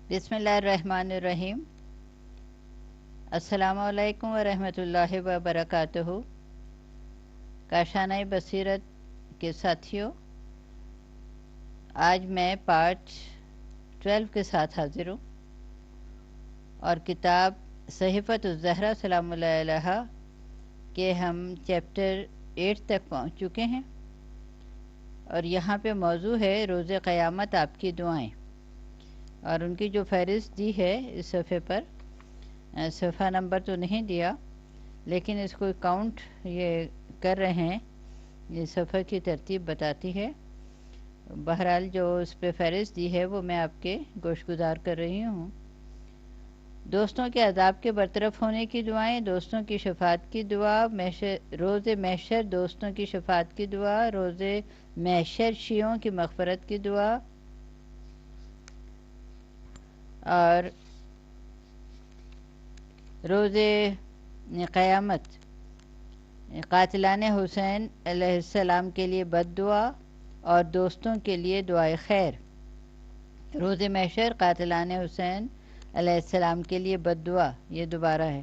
بسم اللہ الرحمن الرحیم۔ السلام علیکم ورحمۃ اللہ وبرکاتہ۔ کاشانہ بصیرت کے ساتھیوں، آج میں پارٹ 12 کے ساتھ حاضر ہوں اور کتاب صحیفۃ الزہرا سلام اللہ علیہا کے ہم چیپٹر 8 تک پہنچ چکے ہیں، اور یہاں پہ موضوع ہے روز قیامت آپ کی دعائیں، اور ان کی جو فہرست دی ہے اس صفحے پر، صفحہ نمبر تو نہیں دیا لیکن اس کو کاؤنٹ یہ کر رہے ہیں، یہ صفحہ کی ترتیب بتاتی ہے۔ بہرحال جو اس پہ فہرست دی ہے وہ میں آپ کے گوش گزار کر رہی ہوں۔ دوستوں کے عذاب کے برطرف ہونے کی دعائیں، دوستوں کی شفاعت کی دعا، روز محشر دوستوں کی شفاعت کی دعا، روز محشر شیعوں کی مغفرت کی دعا، اور روز قیامت قاتلان حسین علیہ السلام کے لیے بد دعا اور دوستوں کے لیے دعائے خیر۔ روز محشر قاتلان حسین علیہ السلام کے لیے بد دعا، یہ دوبارہ ہے،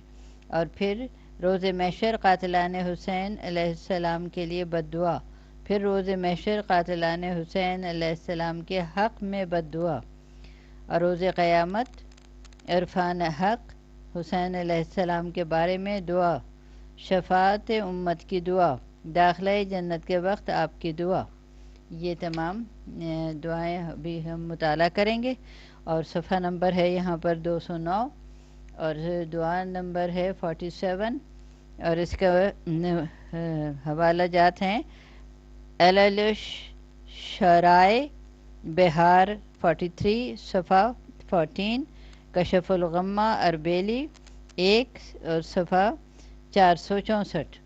اور پھر روز محشر قاتلان حسین علیہ السلام کے لیے بد دعا، پھر روز محشر قاتلان حسین علیہ السلام کے حق میں بد دعا، اور روز قیامت عرفان حق حسین علیہ السلام کے بارے میں دعا، شفاعت امت کی دعا، داخلہ جنت کے وقت آپ کی دعا۔ یہ تمام دعائیں ابھی ہم مطالعہ کریں گے، اور صفحہ نمبر ہے یہاں پر 209 اور دعا نمبر ہے 47، اور اس کا حوالہ جات ہیں علل شرائع بہار 43 صفحہ 14، کشف الغمہ اربیلی 1 اور صفحہ 464،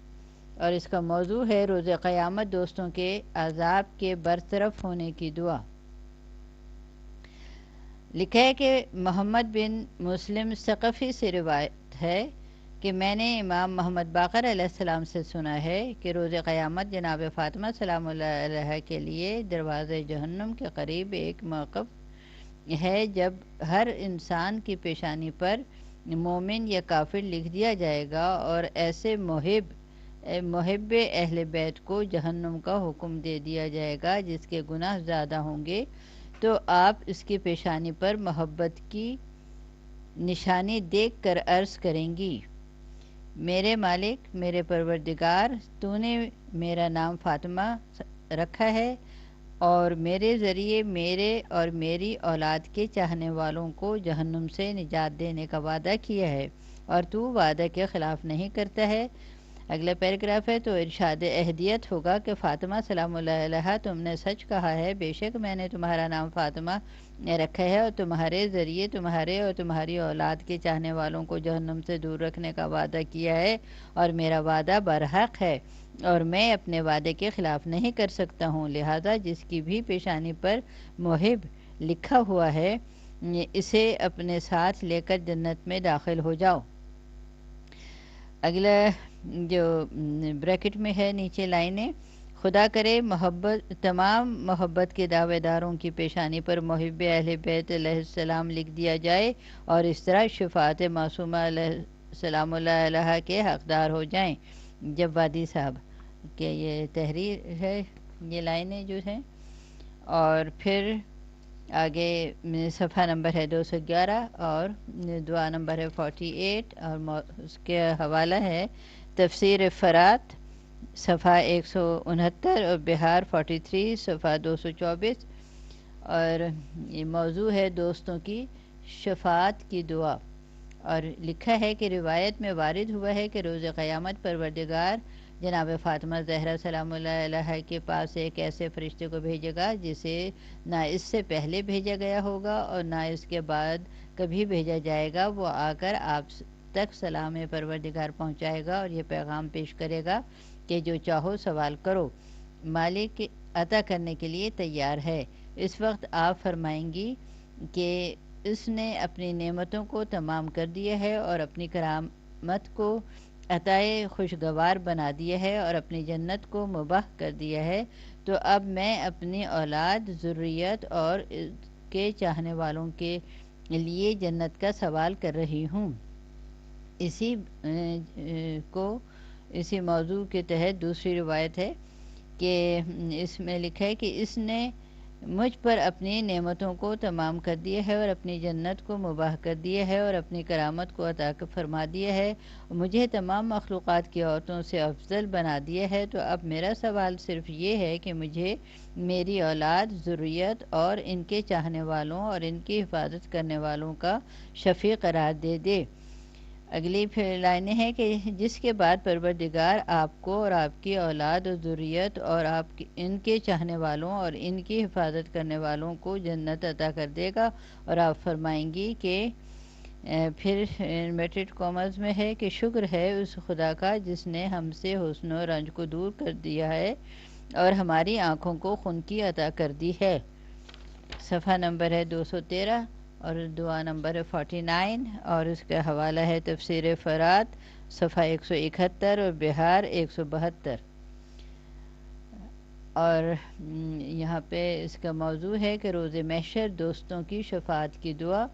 اور اس کا موضوع ہے روز قیامت دوستوں کے عذاب کے برطرف ہونے کی دعا۔ لکھا ہے کہ محمد بن مسلم ثقفی سے روایت ہے کہ میں نے امام محمد باقر علیہ السلام سے سنا ہے کہ روز قیامت جناب فاطمہ سلام اللہ علیہ کے لیے دروازے جہنم کے قریب ایک موقف ہے جب ہر انسان کی پیشانی پر مومن یا کافر لکھ دیا جائے گا، اور ایسے محب اہل بیت کو جہنم کا حکم دے دیا جائے گا جس کے گناہ زیادہ ہوں گے، تو آپ اس کی پیشانی پر محبت کی نشانی دیکھ کر عرض کریں گی، میرے مالک، میرے پروردگار، تو نے میرا نام فاطمہ رکھا ہے اور میرے ذریعے میرے اور میری اولاد کے چاہنے والوں کو جہنم سے نجات دینے کا وعدہ کیا ہے، اور تو وعدہ کے خلاف نہیں کرتا ہے۔ اگلا پیراگراف ہے تو ارشاد اہدیت ہوگا کہ فاطمہ سلام اللہ علیہ تم نے سچ کہا ہے، بے شک میں نے تمہارا نام فاطمہ رکھا ہے اور تمہارے ذریعے تمہارے اور تمہاری اولاد کے چاہنے والوں کو جہنم سے دور رکھنے کا وعدہ کیا ہے، اور میرا وعدہ برحق ہے اور میں اپنے وعدے کے خلاف نہیں کر سکتا ہوں، لہذا جس کی بھی پیشانی پر محب لکھا ہوا ہے اسے اپنے ساتھ لے کر جنت میں داخل ہو جاؤ۔ اگلا جو بریکٹ میں ہے نیچے لائنیں، خدا کرے تمام محبت کے دعوے داروں کی پیشانی پر محب اہل بیت علیہ السلام لکھ دیا جائے، اور اس طرح شفاعت معصومہ علیہ السلام اللہ علیہ کے حقدار ہو جائیں۔ جب وادی صاحب کہ یہ تحریر ہے، یہ لائنیں جو ہیں، اور پھر آگے صفحہ نمبر ہے 211 اور دعا نمبر ہے 48، اور اس کے حوالہ ہے تفسیر فرات صفحہ 169 اور بہار 43 صفحہ 224، اور یہ موضوع ہے دوستوں کی شفاعت کی دعا، اور لکھا ہے کہ روایت میں وارد ہوا ہے کہ روز قیامت پروردگار جناب فاطمہ زہرا سلام اللہ علیہ کے پاس ایک ایسے فرشتے کو بھیجے گا جسے نہ اس سے پہلے بھیجا گیا ہوگا اور نہ اس کے بعد کبھی بھیجا جائے گا۔ وہ آ کر آپ تک سلام پروردگار پہنچائے گا اور یہ پیغام پیش کرے گا کہ جو چاہو سوال کرو، مالک عطا کرنے کے لیے تیار ہے۔ اس وقت آپ فرمائیں گی کہ اس نے اپنی نعمتوں کو تمام کر دیا ہے اور اپنی کرامت کو عطائے خوشگوار بنا دیا ہے اور اپنی جنت کو مباح کر دیا ہے، تو اب میں اپنی اولاد، ذریت اور کے چاہنے والوں کے لیے جنت کا سوال کر رہی ہوں۔ اسی اسی موضوع کے تحت دوسری روایت ہے کہ اس میں لکھا ہے کہ اس نے مجھ پر اپنی نعمتوں کو تمام کر دیا ہے اور اپنی جنت کو مباح کر دیا ہے اور اپنی کرامت کو عطا فرما دیا ہے، مجھے تمام مخلوقات کی عورتوں سے افضل بنا دیا ہے۔ تو اب میرا سوال صرف یہ ہے کہ مجھے میری اولاد، ذریت اور ان کے چاہنے والوں اور ان کی حفاظت کرنے والوں کا شفیع قرار دے۔ اگلی پھر لائنیں ہیں کہ جس کے بعد پروردگار آپ کو اور آپ کی اولاد اور ذریت اور ان کے چاہنے والوں اور ان کی حفاظت کرنے والوں کو جنت عطا کر دے گا، اور آپ فرمائیں گی کہ پھر انورٹڈ کامرز میں ہے کہ شکر ہے اس خدا کا جس نے ہم سے حسن و رنج کو دور کر دیا ہے اور ہماری آنکھوں کو خنکی عطا کر دی ہے۔ صفحہ نمبر ہے 213 اور دعا نمبر ہے 49، اور اس کا حوالہ ہے تفسیر فرات صفحہ 171 اور بہار 172۔ اور یہاں پہ اس کا موضوع ہے کہ روز محشر دوستوں کی شفاعت کی دعا،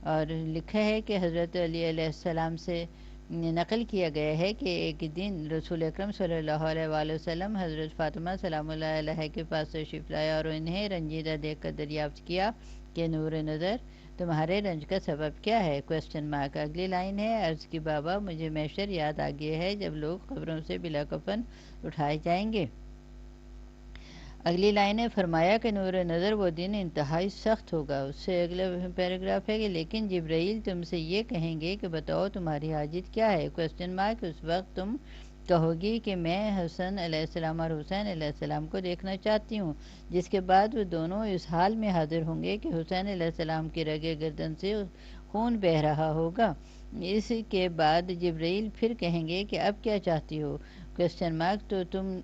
اور لکھا ہے کہ حضرت علی علیہ السلام سے نقل کیا گیا ہے کہ ایک دن رسول اکرم صلی اللہ علیہ وآلہ وسلم حضرت فاطمہ سلام اللہ علیہ کے پاس تشریف لایا اور انہیں رنجیدہ دیکھ کر دریافت کیا کہ نور نظر تمہارے رنج کا سبب کیا ہے؟ Question mark. اگلی لائن ہے عرض کی بابا مجھے محشر یاد آ گیا ہے جب لوگ قبروں سے بلا کفن اٹھائے جائیں گے۔ اگلی لائن ہے فرمایا کہ نور نظر وہ دن انتہائی سخت ہوگا۔ اس سے اگلا پیراگراف ہے کہ لیکن جبرائیل تم سے یہ کہیں گے کہ بتاؤ تمہاری حاجت کیا ہے؟ Question mark. اس وقت تم کہو گی کہ میں حسن علیہ السلام اور حسین علیہ السلام کو دیکھنا چاہتی ہوں، جس کے بعد وہ دونوں اس حال میں حاضر ہوں گے کہ حسین علیہ السلام کی رگے گردن سے خون بہہ رہا ہوگا۔ اس کے بعد جبرائیل پھر کہیں گے کہ اب کیا چاہتی ہو؟ Question mark. تو تم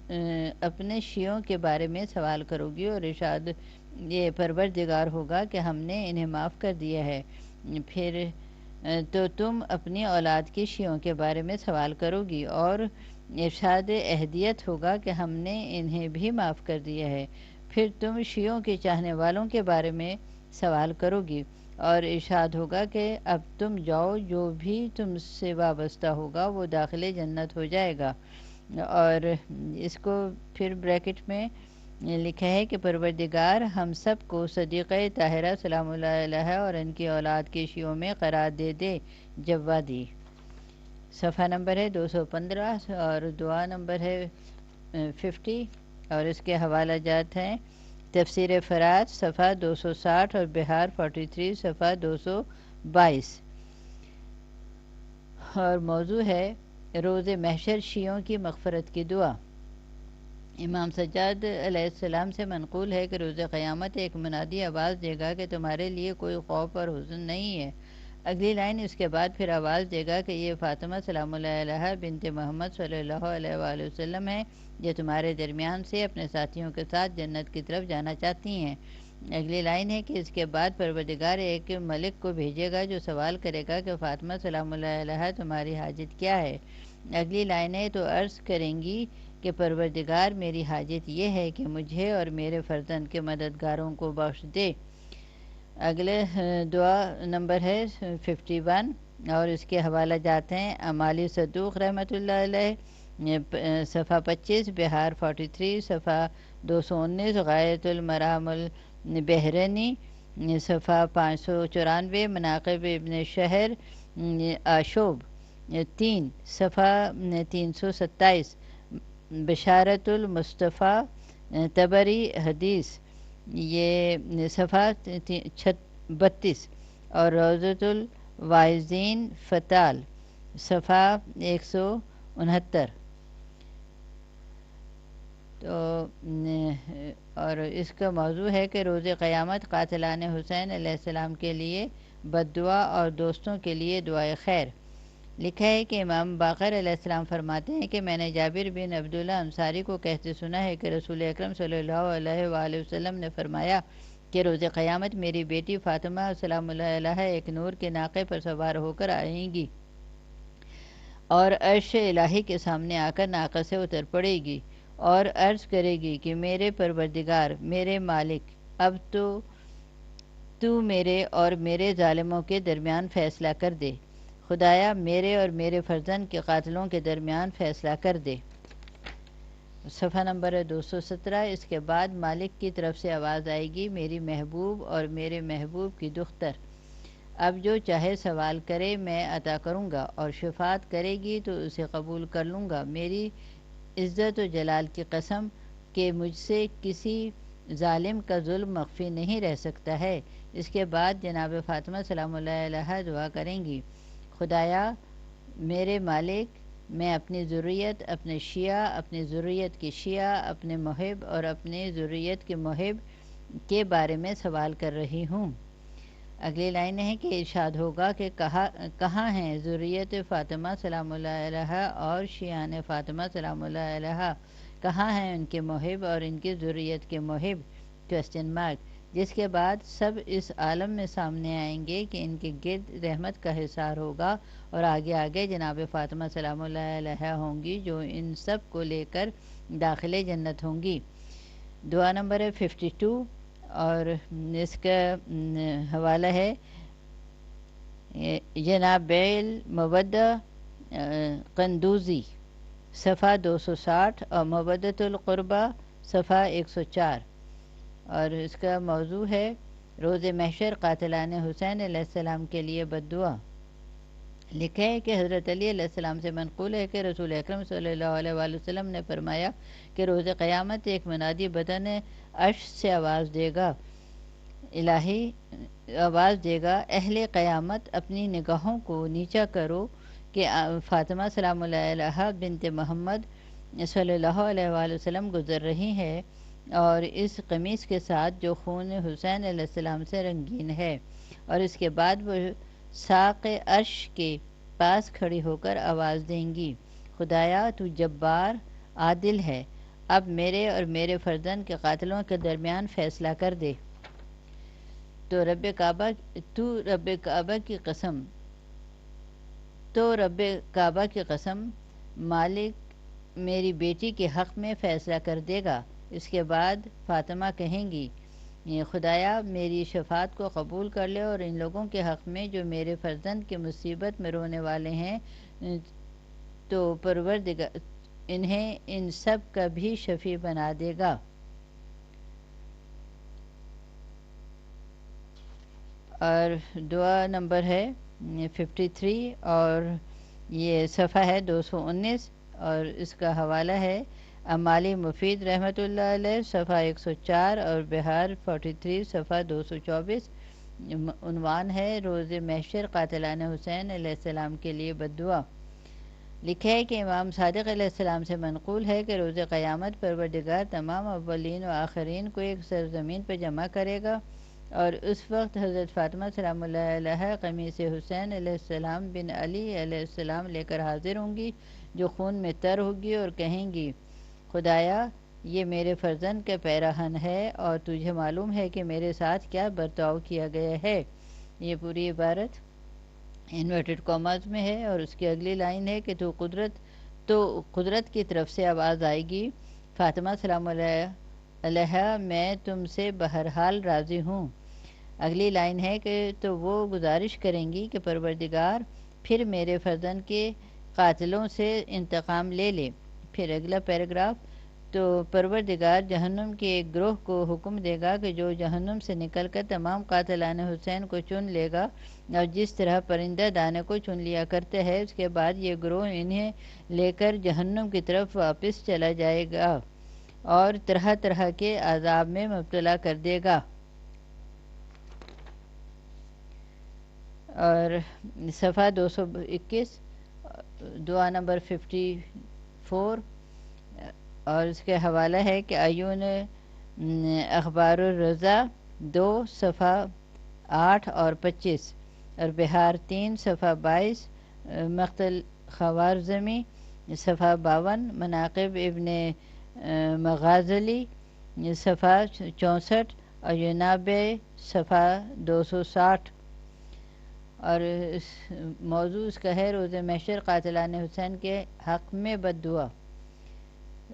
اپنے شیعوں کے بارے میں سوال کرو گی اور ارشاد یہ پروردگار ہوگا کہ ہم نے انہیں معاف کر دیا ہے۔ پھر تو تم اپنی اولاد کے شیعوں کے بارے میں سوال کرو گی اور ارشاد اہدیت ہوگا کہ ہم نے انہیں بھی معاف کر دیا ہے۔ پھر تم شیعوں کے چاہنے والوں کے بارے میں سوال کرو گی اور ارشاد ہوگا کہ اب تم جاؤ، جو بھی تم سے وابستہ ہوگا وہ داخل جنت ہو جائے گا۔ اور اس کو پھر بریکٹ میں لکھا ہے کہ پروردگار ہم سب کو صدیقہ طاہرہ سلام اللہ علیہ اور ان کی اولاد کے شیعوں میں قرار دے جوادی۔ صفحہ نمبر ہے 215 اور دعا نمبر ہے 50، اور اس کے حوالہ جات ہیں تفسیر فرات صفحہ 260 اور بہار 43 صفحہ 222۔ اور موضوع ہے روز محشر شیعوں کی مغفرت کی دعا۔ امام سجاد علیہ السلام سے منقول ہے کہ روز قیامت ایک منادی آواز دے گا کہ تمہارے لیے کوئی خوف اور حزن نہیں ہے۔ اگلی لائن اس کے بعد پھر آواز دے گا کہ یہ فاطمہ سلام اللہ علیہ بنت محمد صلی اللہ علیہ وآلہ وسلم ہے جو تمہارے درمیان سے اپنے ساتھیوں کے ساتھ جنت کی طرف جانا چاہتی ہیں۔ اگلی لائن ہے کہ اس کے بعد پروردگار ایک ملک کو بھیجے گا جو سوال کرے گا کہ فاطمہ سلام اللہ علیہ تمہاری حاجت کیا ہے؟ اگلی لائن ہے تو عرض کریں گی کہ پروردگار میری حاجت یہ ہے کہ مجھے اور میرے فرزند کے مددگاروں کو بخش دے۔ اگلے دعا نمبر ہے 51 اور اس کے حوالہ جاتے ہیں امالی صدوق رحمۃ اللہ علیہ صفحہ 25، بہار 43 صفحہ 219، غایت المرام البحرینی صفحہ 594، مناقب ابن شہر آشوب 3 صفحہ 327، بشارت المصطفیٰ تبری حدیث یہ صفحہ 32، اور روضۃ الواعظین فتال صفحہ 169۔ تو اور اس کا موضوع ہے کہ روز قیامت قاتلان حسین علیہ السلام کے لیے بد دعا اور دوستوں کے لیے دعائے خیر۔ لکھا ہے کہ امام باقر علیہ السلام فرماتے ہیں کہ میں نے جابر بن عبداللہ انصاری کو کہتے سنا ہے کہ رسول اکرم صلی اللہ علیہ وآلہ وسلم نے فرمایا کہ روز قیامت میری بیٹی فاطمہ سلام اللہ علیہ ایک نور کے ناقے پر سوار ہو کر آئیں گی اور عرش الہی کے سامنے آ کر ناقے سے اتر پڑے گی اور عرض کرے گی کہ میرے پروردگار، میرے مالک، اب تو تو میرے اور میرے ظالموں کے درمیان فیصلہ کر دے۔ خدایا میرے اور میرے فرزند کے قاتلوں کے درمیان فیصلہ کر دے۔ صفحہ نمبر ہے 217۔ اس کے بعد مالک کی طرف سے آواز آئے گی، میری محبوب اور میرے محبوب کی دختر، اب جو چاہے سوال کرے میں عطا کروں گا، اور شفاعت کرے گی تو اسے قبول کر لوں گا۔ میری عزت و جلال کی قسم کہ مجھ سے کسی ظالم کا ظلم مخفی نہیں رہ سکتا ہے۔ اس کے بعد جناب فاطمہ سلام اللہ علیہا دعا کریں گی، خدایا میرے مالک، میں اپنی ذریت، اپنے شیعہ، اپنی ذریت کے شیعہ، اپنے محب اور اپنی ذریت کے محب کے بارے میں سوال کر رہی ہوں۔ اگلی لائن ہے کہ ارشاد ہوگا کہ کہاں ہیں ذریت فاطمہ سلام اللہ علیہا اور شیعان فاطمہ سلام اللہ علیہا، کہاں ہیں ان کے محب اور ان کی ذریت کے محب؟ Question mark. جس کے بعد سب اس عالم میں سامنے آئیں گے کہ ان کے گرد رحمت کا حصار ہوگا، اور آگے آگے جناب فاطمہ سلام اللہ علیہا ہوں گی جو ان سب کو لے کر داخل جنت ہوں گی۔ دعا نمبر ہے 52، اور اس کا حوالہ ہے جناب المودہ قندوزی صفحہ 260 اور مودۃ القربہ صفحہ 104، اور اس کا موضوع ہے روز محشر قاتلان حسین علیہ السلام کے لیے بد دعا۔ لکھا ہے کہ حضرت علی علیہ السلام سے منقول ہے کہ رسول اکرم صلی اللہ علیہ وآلہ وسلم نے فرمایا کہ روز قیامت ایک منادی بدن عرش سے آواز دے گا، الہی آواز دے گا، اہل قیامت اپنی نگاہوں کو نیچا کرو کہ فاطمہ سلام اللہ علیہا بنت محمد صلی اللہ علیہ وآلہ وسلم گزر رہی ہے، اور اس قمیص کے ساتھ جو خون حسین علیہ السلام سے رنگین ہے، اور اس کے بعد وہ ساق عرش کے پاس کھڑی ہو کر آواز دیں گی، خدایا تو جبار عادل ہے، اب میرے اور میرے فرزند کے قاتلوں کے درمیان فیصلہ کر دے۔ تو رب کعبہ کی قسم مالک میری بیٹی کے حق میں فیصلہ کر دے گا۔ اس کے بعد فاطمہ کہیں گی، خدایا میری شفاعت کو قبول کر لے، اور ان لوگوں کے حق میں جو میرے فرزند کے مصیبت میں رونے والے ہیں، تو پروردگار انہیں ان سب کا بھی شفیع بنا دے گا۔ اور دعا نمبر ہے 53، اور یہ صفحہ ہے 219، اور اس کا حوالہ ہے امالی مفید رحمۃ اللہ علیہ صفحہ 104 اور بہار 43 صفحہ 224۔ عنوان ہے روز محشر قاتلان حسین علیہ السلام کے لیے بد دعا۔ لکھا ہے کہ امام صادق علیہ السلام سے منقول ہے کہ روز قیامت پروردگار تمام اولین و آخرین کو ایک سرزمین پر جمع کرے گا، اور اس وقت حضرت فاطمہ سلام اللہ علیہا قمیص حسین علیہ السلام بن علی علیہ السلام لے کر حاضر ہوں گی، جو خون میں تر ہوگی، اور کہیں گی، خدایا یہ میرے فرزند کے پیراہن ہے، اور تجھے معلوم ہے کہ میرے ساتھ کیا برتاؤ کیا گیا ہے۔ یہ پوری عبارت انورٹڈ کاماز میں ہے، اور اس کی اگلی لائن ہے کہ تو قدرت کی طرف سے آواز آئے گی، فاطمہ سلام علیہا میں تم سے بہرحال راضی ہوں۔ اگلی لائن ہے کہ تو وہ گزارش کریں گی کہ پروردگار پھر میرے فرزند کے قاتلوں سے انتقام لے لے۔ پھر اگلا پیراگراف، تو پروردگار جہنم کے ایک گروہ کو حکم دے گا کہ جو جہنم سے نکل کر تمام قاتلان حسین کو چن لے گا، اور جس طرح پرندہ دانے کو چن لیا کرتے ہے، اس کے بعد یہ گروہ انہیں لے کر جہنم کی طرف واپس چلا جائے گا اور طرح طرح کے عذاب میں مبتلا کر دے گا۔ اور صفحہ 221، دعا نمبر 54، اور اس کے حوالہ ہے کہ ایون اخبار الرضا 2 صفحہ 8 اور 25، اور بہار 3 صفحہ 22، مقتل خوارزمی صفحہ 52، مناقب ابن مغازلی صفحہ 64، اور ینابع صفحہ 260۔ اور موضوع اس کا ہے روز محشر قاتلان حسین کے حق میں بد دعا۔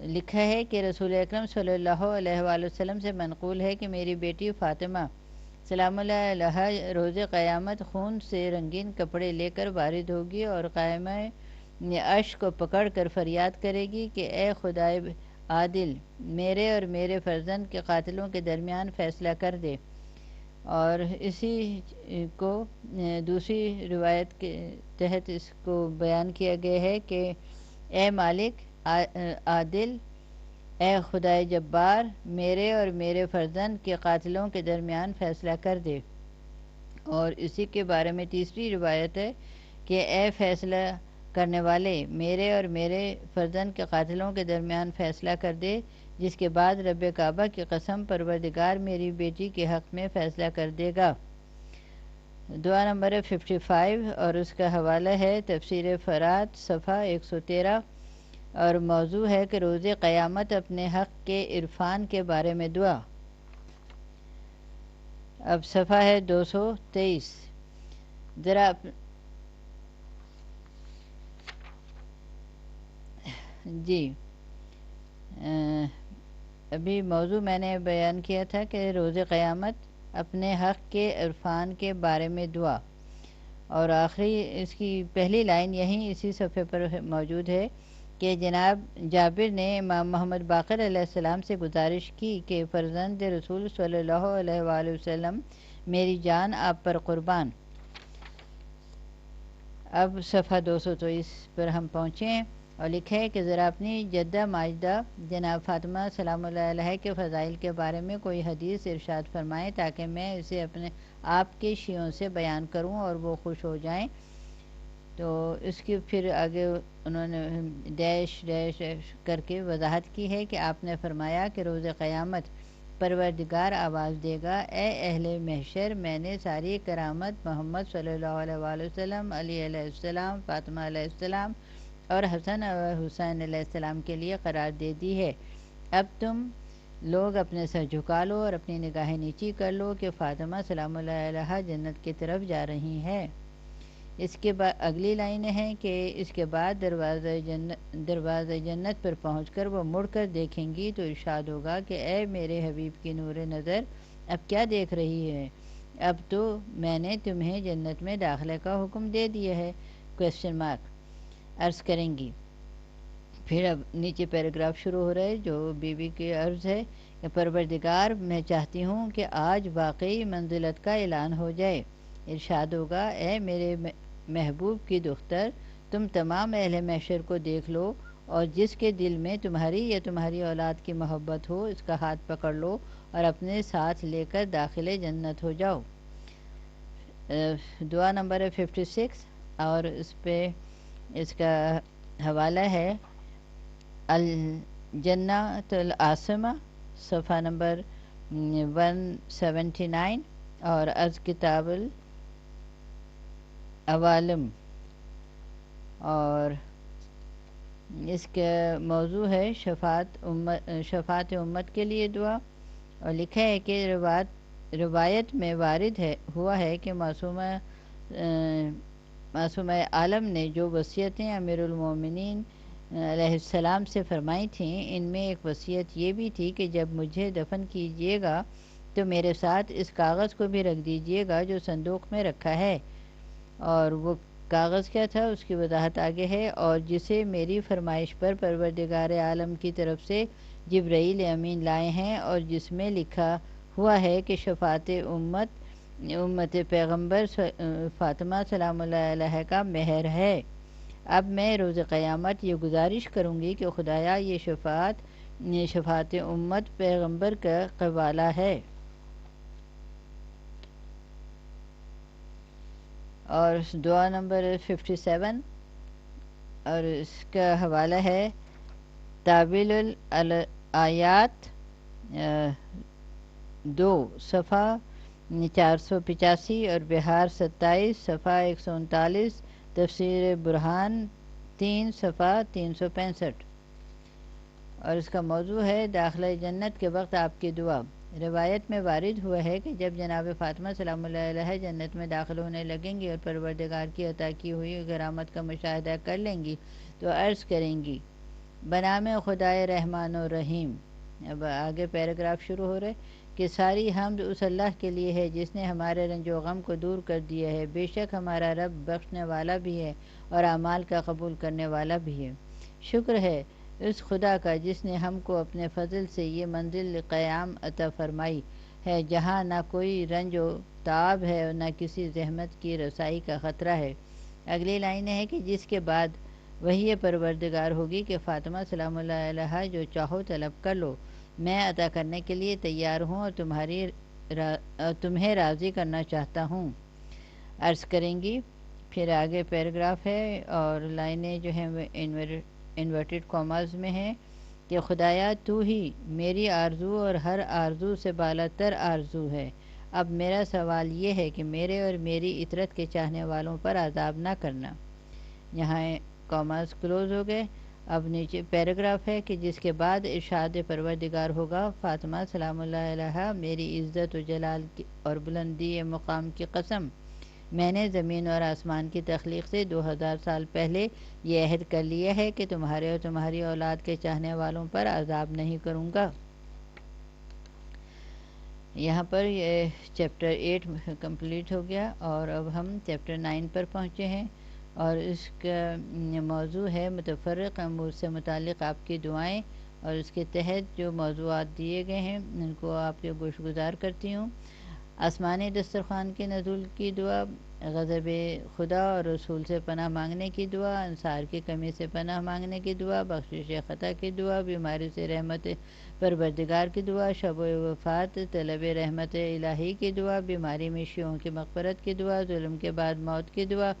لکھا ہے کہ رسول اکرم صلی اللہ علیہ وآلہ وسلم سے منقول ہے کہ میری بیٹی فاطمہ سلام اللہ علیہ روز قیامت خون سے رنگین کپڑے لے کر وارد ہوگی اور قائمہ عرش کو پکڑ کر فریاد کرے گی کہ اے خدائے عادل، میرے اور میرے فرزند کے قاتلوں کے درمیان فیصلہ کر دے۔ اور اسی کو دوسری روایت کے تحت اس کو بیان کیا گیا ہے کہ اے مالک عادل، اے خدائے جبار، میرے اور میرے فرزند کے قاتلوں کے درمیان فیصلہ کر دے۔ اور اسی کے بارے میں تیسری روایت ہے کہ اے فیصلہ کرنے والے، میرے اور میرے فرزند کے قاتلوں کے درمیان فیصلہ کر دے، جس کے بعد رب کعبہ کی قسم، پروردگار میری بیٹی کے حق میں فیصلہ کر دے گا۔ دعا نمبر 55 اور اس کا حوالہ ہے تفسیر فرات صفحہ 113، اور موضوع ہے کہ روز قیامت اپنے حق کے عرفان کے بارے میں دعا۔ اب صفحہ ہے 223۔ ذرا جی ابھی موضوع میں نے بیان کیا تھا کہ روز قیامت اپنے حق کے عرفان کے بارے میں دعا، اور آخری اس کی پہلی لائن یہیں اسی صفحے پر موجود ہے کہ جناب جابر نے امام محمد باقر علیہ السلام سے گزارش کی کہ فرزند رسول صلی اللہ علیہ وآلہ وسلم، میری جان آپ پر قربان۔ اب صفحہ 223 پر ہم پہنچے ہیں اور لکھے ہے کہ ذرا اپنی جدہ ماجدہ جناب فاطمہ سلام اللہ علیہ کے فضائل کے بارے میں کوئی حدیث ارشاد فرمائیں تاکہ میں اسے اپنے آپ کے شیعوں سے بیان کروں اور وہ خوش ہو جائیں۔ تو اس کی پھر آگے انہوں نے ڈیش ڈیش ڈیش کر کے وضاحت کی ہے کہ آپ نے فرمایا کہ روز قیامت پروردگار آواز دے گا، اے اہل محشر، میں نے ساری کرامت محمد صلی اللہ علیہ وآلہ وسلم، علی علیہ السلام، فاطمہ علیہ السلام اور حسن اور حسین علیہ السلام کے لیے قرار دے دی ہے۔ اب تم لوگ اپنے سر جھکا لو اور اپنی نگاہیں نیچی کر لو کہ فاطمہ سلام اللہ علیہ جنت کی طرف جا رہی ہیں۔ اس کے بعد اگلی لائنیں ہیں کہ اس کے بعد دروازہ جنت پر پہنچ کر وہ مڑ کر دیکھیں گی تو ارشاد ہوگا کہ اے میرے حبیب کی نور نظر، اب کیا دیکھ رہی ہے؟ اب تو میں نے تمہیں جنت میں داخلے کا حکم دے دیا ہے، کویسچن مارک عرض کریں گی۔ پھر اب نیچے پیراگراف شروع ہو رہا ہے جو بی بی کی عرض ہے کہ پروردگار، میں چاہتی ہوں کہ آج واقعی منزلت کا اعلان ہو جائے۔ ارشاد ہوگا، اے میرے محبوب کی دختر، تم تمام اہل محشر کو دیکھ لو اور جس کے دل میں تمہاری یا تمہاری اولاد کی محبت ہو اس کا ہاتھ پکڑ لو اور اپنے ساتھ لے کر داخل جنت ہو جاؤ۔ دعا نمبر 56 اور اس پہ اس کا حوالہ ہے الجنۃ العاصمہ صفحہ نمبر 179 اور از کتاب العوالم، اور اس کا موضوع ہے شفاعت امت کے لیے دعا۔ اور لکھا ہے کہ روایت میں وارد ہوا ہے کہ معصومہ عالم نے جو وصیتیں امیر المومنین علیہ السلام سے فرمائی تھیں، ان میں ایک وصیت یہ بھی تھی کہ جب مجھے دفن کیجیے گا تو میرے ساتھ اس کاغذ کو بھی رکھ دیجیے گا جو صندوق میں رکھا ہے۔ اور وہ کاغذ کیا تھا اس کی وضاحت آگے ہے، اور جسے میری فرمائش پر پروردگار عالم کی طرف سے جبرائیل امین لائے ہیں، اور جس میں لکھا ہوا ہے کہ شفاعت امت پیغمبر فاطمہ سلام اللہ علیہ کا مہر ہے۔ اب میں روز قیامت یہ گزارش کروں گی کہ خدایا یہ شفاعت امت پیغمبر کا قبالہ ہے۔ اور دعا نمبر 57 اور اس کا حوالہ ہے تعویل الآیات 2 صفحہ 485 اور بہار 27 صفحہ 139، تفسیر برہان 3 صفحہ 365، اور اس کا موضوع ہے داخلہ جنت کے وقت آپ کی دعا۔ روایت میں وارد ہوا ہے کہ جب جناب فاطمہ سلام اللہ علیہ جنت میں داخل ہونے لگیں گی اور پروردگار کی عطا کی ہوئی کرامت کا مشاہدہ کر لیں گی تو عرض کریں گی، بنام خدائے رحمان و رحیم۔ اب آگے پیراگراف شروع ہو رہے کہ ساری حمد اس اللہ کے لیے ہے جس نے ہمارے رنج و غم کو دور کر دیا ہے، بے شک ہمارا رب بخشنے والا بھی ہے اور اعمال کا قبول کرنے والا بھی ہے۔ شکر ہے اس خدا کا جس نے ہم کو اپنے فضل سے یہ منزل قیام عطا فرمائی ہے جہاں نہ کوئی رنج و تعب ہے اور نہ کسی زحمت کی رسائی کا خطرہ ہے۔ اگلی لائن ہے کہ جس کے بعد وہی پروردگار ہوگی کہ فاطمہ سلام اللہ علیہا جو چاہو طلب کر لو، میں عطا کرنے کے لیے تیار ہوں اور تمہیں راضی کرنا چاہتا ہوں، عرض کریں گی۔ پھر آگے پیراگراف ہے اور لائنیں جو ہیں وہ انورٹڈ کاماز میں ہیں کہ خدایا تو ہی میری آرزو اور ہر آرزو سے بالا تر آرزو ہے، اب میرا سوال یہ ہے کہ میرے اور میری اطرت کے چاہنے والوں پر عذاب نہ کرنا۔ یہاں کاماز کلوز ہو گئے۔ اب نیچے پیراگراف ہے کہ جس کے بعد ارشاد پروردگار ہوگا، فاطمہ سلام اللہ علیہا میری عزت و جلال اور بلندی مقام کی قسم، میں نے زمین اور آسمان کی تخلیق سے 2000 سال پہلے یہ عہد کر لیا ہے کہ تمہارے اور تمہاری اولاد کے چاہنے والوں پر عذاب نہیں کروں گا۔ یہاں پر یہ چیپٹر 8 کمپلیٹ ہو گیا اور اب ہم چیپٹر 9 پر پہنچے ہیں، اور اس کا موضوع ہے متفرق امور سے متعلق آپ کی دعائیں، اور اس کے تحت جو موضوعات دیے گئے ہیں ان کو آپ کے گوش گزار کرتی ہوں۔ آسمانی دسترخوان کے نزول کی دعا، غضب خدا اور رسول سے پناہ مانگنے کی دعا، انصار کی کمی سے پناہ مانگنے کی دعا، بخشش خطا کی دعا، بیماری سے رحمت پروردگار کی دعا، شب و وفات طلب رحمت الہی کی دعا، بیماری میں شیعوں کی مغفرت کی دعا، ظلم کے بعد موت کی دعا،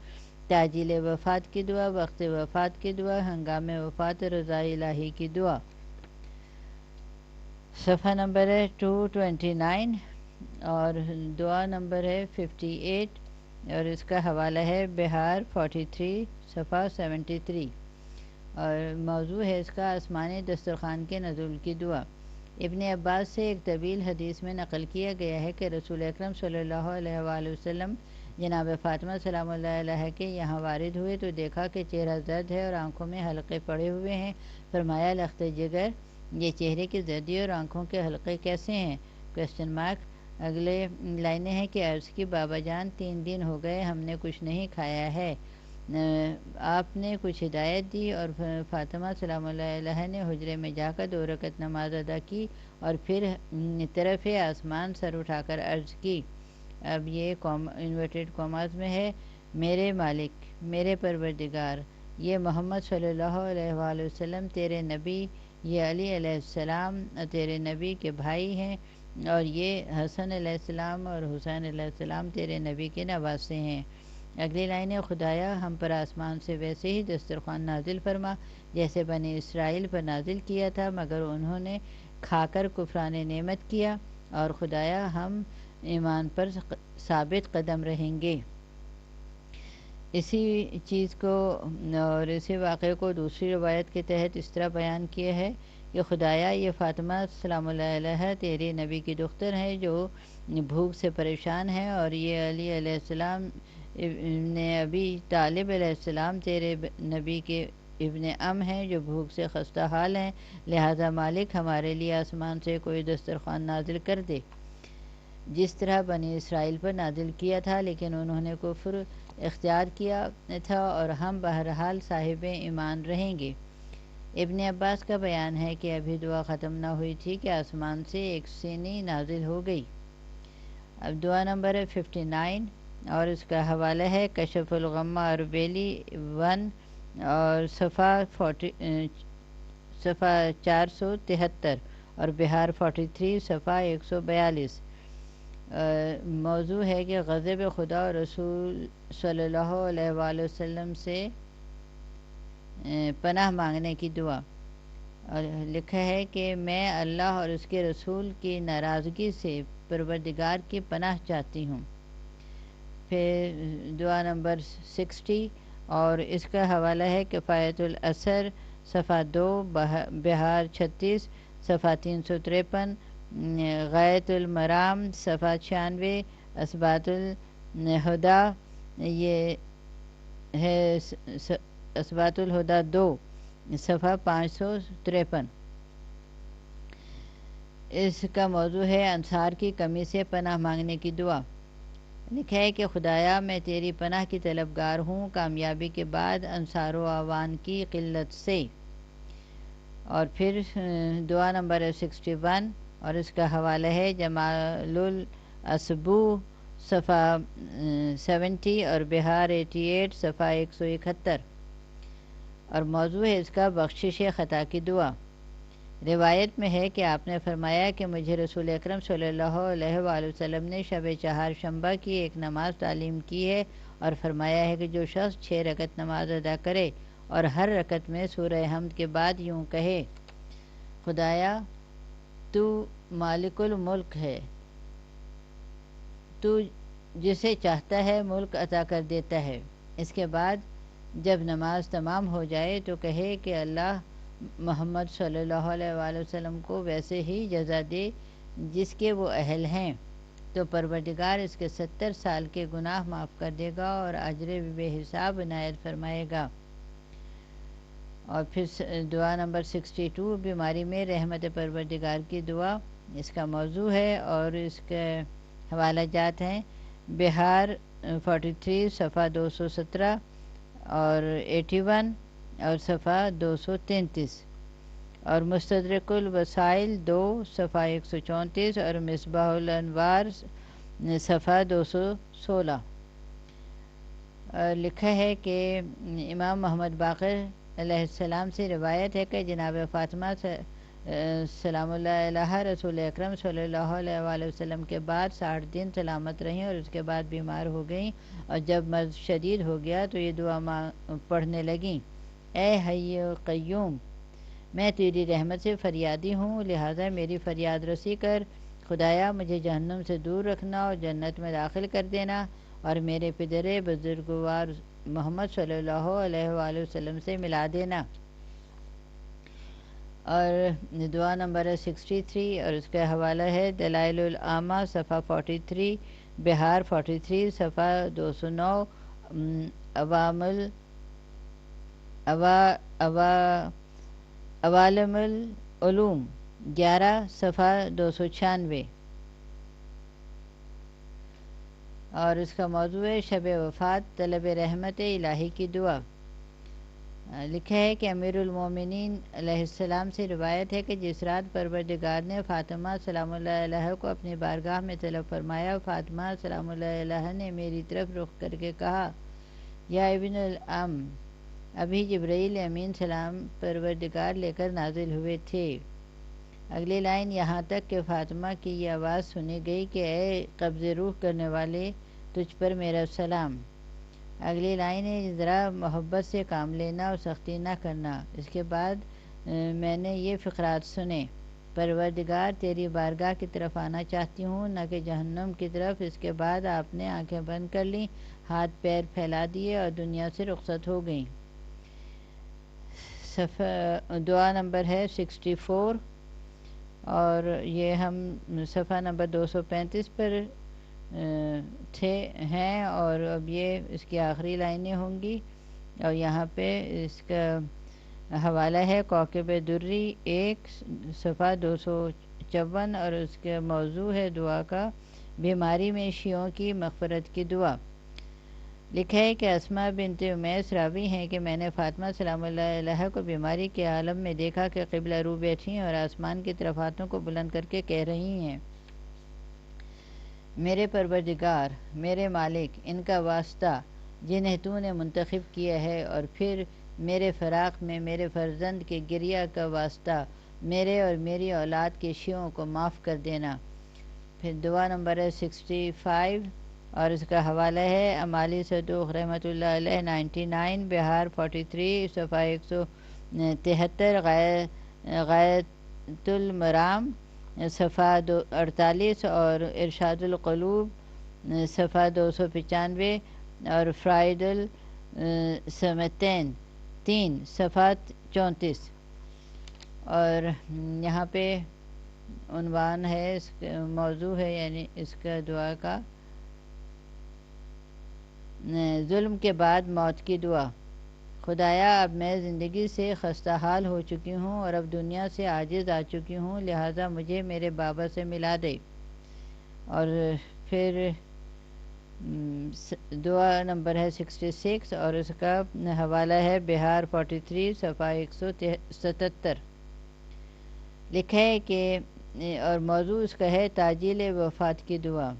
تعجیل وفات کی دعا، وقت وفات کی دعا، ہنگام وفات رضا الہی کی دعا۔ صفحہ نمبر ہے 229 اور دعا نمبر ہے 58، اور اس کا حوالہ ہے بہار 43 صفحہ 73، اور موضوع ہے اس کا آسمانی دسترخوان کے نزول کی دعا۔ ابن عباس سے ایک طویل حدیث میں نقل کیا گیا ہے کہ رسول اکرم صلی اللہ علیہ وآلہ وسلم جناب فاطمہ سلام اللہ علیہ کے یہاں وارد ہوئے تو دیکھا کہ چہرہ زرد ہے اور آنکھوں میں حلقے پڑے ہوئے ہیں۔ فرمایا لخت جگر، یہ چہرے کی زردی اور آنکھوں کے حلقے کیسے ہیں؟ Question mark. اگلے لائنیں ہیں کہ عرض کی بابا جان 3 دن ہو گئے ہم نے کچھ نہیں کھایا ہے، آپ نے کچھ ہدایت دی؟ اور فاطمہ سلام اللہ علیہ نے حجرے میں جا کر 2 رکعت نماز ادا کی اور پھر طرف آسمان سر اٹھا کر عرض کی۔ اب یہ انورٹڈ کاماز میں ہے، میرے مالک، میرے پروردگار، یہ محمد صلی اللہ علیہ وآلہ وسلم تیرے نبی، یہ علی علیہ السلام تیرے نبی کے بھائی ہیں، اور یہ حسن علیہ السلام اور حسین علیہ السلام تیرے نبی کے نواسے ہیں۔ اگلی لائنیں، خدایا ہم پر آسمان سے ویسے ہی دسترخوان نازل فرما جیسے بنی اسرائیل پر نازل کیا تھا، مگر انہوں نے کھا کر کفران نعمت کیا، اور خدایا ہم ایمان پر ثابت قدم رہیں گے۔ اسی چیز کو اور اسی واقعے کو دوسری روایت کے تحت اس طرح بیان کیا ہے کہ خدایا یہ فاطمہ سلام اللہ علیہ تیری نبی کی دختر ہے جو بھوک سے پریشان ہے، اور یہ علی علیہ السلام ابن ابی طالب علیہ السلام تیرے نبی کے ابن ام ہیں جو بھوک سے خستہ حال ہیں، لہذا مالک ہمارے لیے آسمان سے کوئی دسترخوان نازل کر دے جس طرح بنی اسرائیل پر نازل کیا تھا، لیکن انہوں نے کفر اختیار کیا تھا اور ہم بہرحال صاحب ایمان رہیں گے۔ ابن عباس کا بیان ہے کہ ابھی دعا ختم نہ ہوئی تھی کہ آسمان سے ایک سینی نازل ہو گئی۔ اب دعا نمبر ہے 59 اور اس کا حوالہ ہے کشف الغمہ اربیلی 1 اور صفحہ 473 اور بہار 43 صفحہ 142۔ موضوع ہے کہ غضب خدا اور رسول صلی اللہ علیہ وآلہ وسلم سے پناہ مانگنے کی دعا، اور لکھا ہے کہ میں اللہ اور اس کے رسول کی ناراضگی سے پروردگار کی پناہ چاہتی ہوں۔ پھر دعا نمبر 60 اور اس کا حوالہ ہے کفایت الاثر صفحہ 2 بہار 36 صفحہ 353، غایت المرام صفحہ 96، اثبات الہدا، یہ ہے اثبات الہدا 2 صفحہ 553۔ اس کا موضوع ہے انصار کی کمی سے پناہ مانگنے کی دعا۔ لکھا ہے کہ خدایا میں تیری پناہ کی طلبگار ہوں کامیابی کے بعد انصار و اعوان کی قلت سے۔ اور پھر دعا نمبر 61 اور اس کا حوالہ ہے جمال الاسبو صفحہ 70 اور بہار 88 صفحہ 171، اور موضوع ہے اس کا بخشش خطا کی دعا۔ روایت میں ہے کہ آپ نے فرمایا کہ مجھے رسول اکرم صلی اللہ علیہ وآلہ وسلم نے شب چہار شنبہ کی ایک نماز تعلیم کی ہے اور فرمایا ہے کہ جو شخص 6 رکعت نماز ادا کرے اور ہر رکعت میں سورہ حمد کے بعد یوں کہے: خدایا تو مالک الملک ہے، تو جسے چاہتا ہے ملک عطا کر دیتا ہے۔ اس کے بعد جب نماز تمام ہو جائے تو کہے کہ اللہ محمد صلی اللہ علیہ وآلہ وسلم کو ویسے ہی جزا دے جس کے وہ اہل ہیں، تو پروردگار اس کے 70 سال کے گناہ معاف کر دے گا اور اجر بے حساب عنایت فرمائے گا۔ اور پھر دعا نمبر 62 بیماری میں رحمت پروردگار کی دعا، اس کا موضوع ہے اور اس کے حوالہ جات ہیں بہار 43 صفحہ 217 اور 81 اور صفحہ 233، اور مستدرک الوسائل 2 صفحہ 134 اور مصباح الانوار صفحہ 216۔ لکھا ہے کہ امام محمد باقر علیہ السلام سے روایت ہے کہ جناب فاطمہ سلام اللہ علیہ رسول اکرم صلی اللہ علیہ وآلہ وسلم کے بعد 60 دن سلامت رہیں اور اس کے بعد بیمار ہو گئیں، اور جب مرض شدید ہو گیا تو یہ دعا پڑھنے لگیں: اے حی قیوم، میں تیری رحمت سے فریادی ہوں، لہٰذا میری فریاد رسی کر، خدایا مجھے جہنم سے دور رکھنا اور جنت میں داخل کر دینا، اور میرے پدر بزرگوار محمد صلی اللہ علیہ وآلہ وسلم سے ملا دینا۔ اور دعا نمبر 63 اور اس کا حوالہ ہے دلائل العامہ صفحہ 43، بہار 43 صفحہ 209، عوالم العلوم 11 صفحہ 296، اور اس کا موضوع ہے شب وفات طلب رحمت الہی کی دعا۔ لکھا ہے کہ امیر المومنین علیہ السلام سے روایت ہے کہ جس رات پروردگار نے فاطمہ سلام اللہ علیہ کو اپنی بارگاہ میں طلب فرمایا، فاطمہ سلام اللہ علیہ نے میری طرف رخ کر کے کہا: یا ابن الام، ابھی جبرائیل امین سلام پروردگار لے کر نازل ہوئے تھے۔ اگلی لائن یہاں تک کہ فاطمہ کی یہ آواز سنی گئی کہ اے قبض روح کرنے والے، تجھ پر میرا سلام۔ اگلی لائن ہے ذرا محبت سے کام لینا اور سختی نہ کرنا۔ اس کے بعد میں نے یہ فقرات سنے: پروردگار تیری بارگاہ کی طرف آنا چاہتی ہوں، نہ کہ جہنم کی طرف۔ اس کے بعد آپ نے آنکھیں بند کر لیں، ہاتھ پیر پھیلا دیے اور دنیا سے رخصت ہو گئیں۔ دعا نمبر ہے 64 اور یہ ہم صفحہ نمبر 235 پر ہیں، اور اب یہ اس کی آخری لائنیں ہوں گی، اور یہاں پہ اس کا حوالہ ہے کوکب دری 1 صفحہ 254، اور اس کا موضوع ہے دعا کا بیماری میں شیعوں کی مغفرت کی دعا۔ لکھا ہے کہ اسماء بنت امیس راوی ہیں کہ میں نے فاطمہ سلام اللہ علیہ کو بیماری کے عالم میں دیکھا کہ قبلہ رو بیٹھی اور آسمان کی طرف ہاتھوں کو بلند کر کے کہہ رہی ہیں: میرے پروردگار، میرے مالک، ان کا واسطہ جنہیں تو نے منتخب کیا ہے، اور پھر میرے فراق میں میرے فرزند کے گریہ کا واسطہ میرے اور میری اولاد کے شیعوں کو معاف کر دینا۔ پھر دعا نمبر 65 اور اس کا حوالہ ہے امالی صدوق رحمۃ اللہ علیہ 99، بہار 43 صفحہ 173، غایت المرام صفحہ 48 اور ارشاد القلوب صفحہ 295، اور فرائد السمتین 3 صفحہ 34۔ اور یہاں پہ عنوان ہے، اس کا موضوع ہے یعنی اس کا دعا کا ظلم کے بعد موت کی دعا۔ خدایا اب میں زندگی سے خستہ حال ہو چکی ہوں اور اب دنیا سے عاجز آ چکی ہوں، لہٰذا مجھے میرے بابا سے ملا دے۔ اور پھر دعا نمبر ہے 66 اور اس کا حوالہ ہے بہار 43 صفحہ 177۔ لکھا ہے کہ اور موضوع اس کا ہے تعجیل وفات کی دعا۔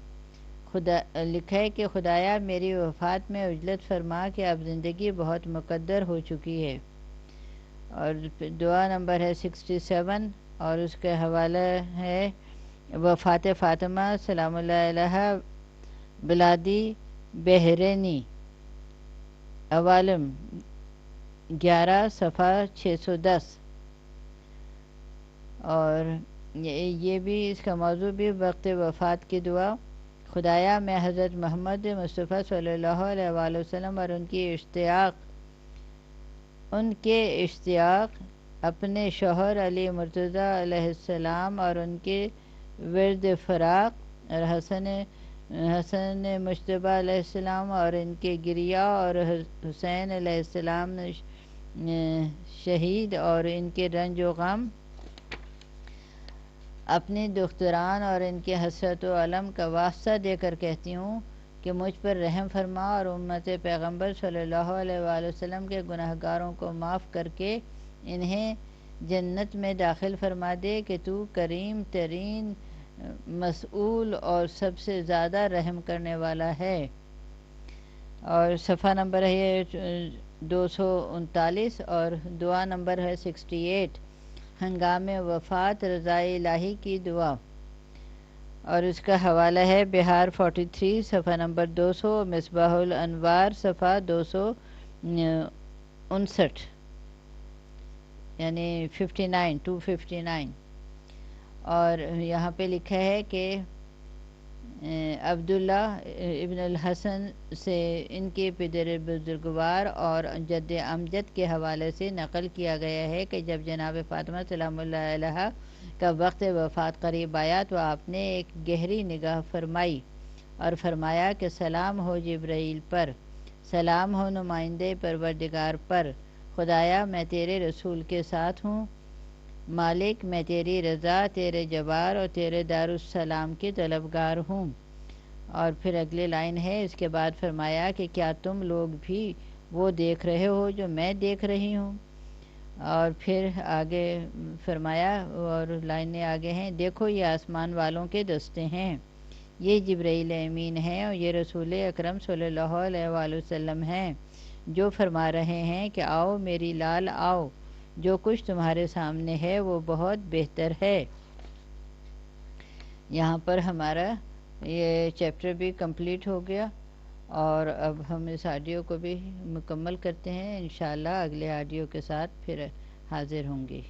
لکھا ہے کہ خدایا میری وفات میں عجلت فرما کہ اب زندگی بہت مقدر ہو چکی ہے۔ اور دعا نمبر ہے 67 اور اس کا حوالہ ہے وفات فاطمہ سلام اللہ علیہ بلادی بحرینی، عوالم 11 صفحہ 610۔ اور یہ بھی اس کا موضوع بھی وقت وفات کی دعا۔ خدایا میں حضرت محمد مصطفیٰ صلی اللہ علیہ وآلہ وسلم اور ان کے اشتیاق اپنے شوہر علی مرتضیٰ علیہ السلام اور ان کے ورد فراق اور حسن مجتبیٰ علیہ السلام اور ان کے گریہ اور حسین علیہ السلام شہید اور ان کے رنج و غم، اپنی دختران اور ان کے حسرت و علم کا واسطہ دے کر کہتی ہوں کہ مجھ پر رحم فرما اور امت پیغمبر صلی اللہ علیہ وآلہ وسلم کے گناہگاروں کو معاف کر کے انہیں جنت میں داخل فرما دے کہ تو کریم ترین مسئول اور سب سے زیادہ رحم کرنے والا ہے۔ اور صفحہ نمبر ہے 239 اور دعا نمبر ہے 68 ہنگام وفات رضائے الہی کی دعا۔ اور اس کا حوالہ ہے بہار 43 صفحہ نمبر 200، مصباح الانوار صفحہ 259 یعنی 259۔ اور یہاں پہ لکھا ہے کہ عبداللہ ابن الحسن سے ان کے پدر بزرگوار اور جد امجد کے حوالے سے نقل کیا گیا ہے کہ جب جناب فاطمہ سلام اللہ علیہ کا وقت وفات قریب آیا تو آپ نے ایک گہری نگاہ فرمائی اور فرمایا کہ سلام ہو جبرائیل پر، سلام ہو نمائندے پروردگار پر، خدایا میں تیرے رسول کے ساتھ ہوں، مالک میں تیری رضا، تیرے جبار اور تیرے دارالسلام کی طلبگار ہوں۔ اور پھر اگلی لائن ہے اس کے بعد فرمایا کہ کیا تم لوگ بھی وہ دیکھ رہے ہو جو میں دیکھ رہی ہوں؟ اور پھر آگے فرمایا اور لائنیں آگے ہیں، دیکھو یہ آسمان والوں کے دستے ہیں، یہ جبرائیل امین ہیں اور یہ رسول اکرم صلی اللہ علیہ وآلہ وسلم ہیں جو فرما رہے ہیں کہ آؤ میری لال آؤ، جو کچھ تمہارے سامنے ہے وہ بہت بہتر ہے۔ یہاں پر ہمارا یہ چیپٹر بھی کمپلیٹ ہو گیا اور اب ہم اس آڈیو کو بھی مکمل کرتے ہیں، انشاءاللہ اگلے آڈیو کے ساتھ پھر حاضر ہوں گی۔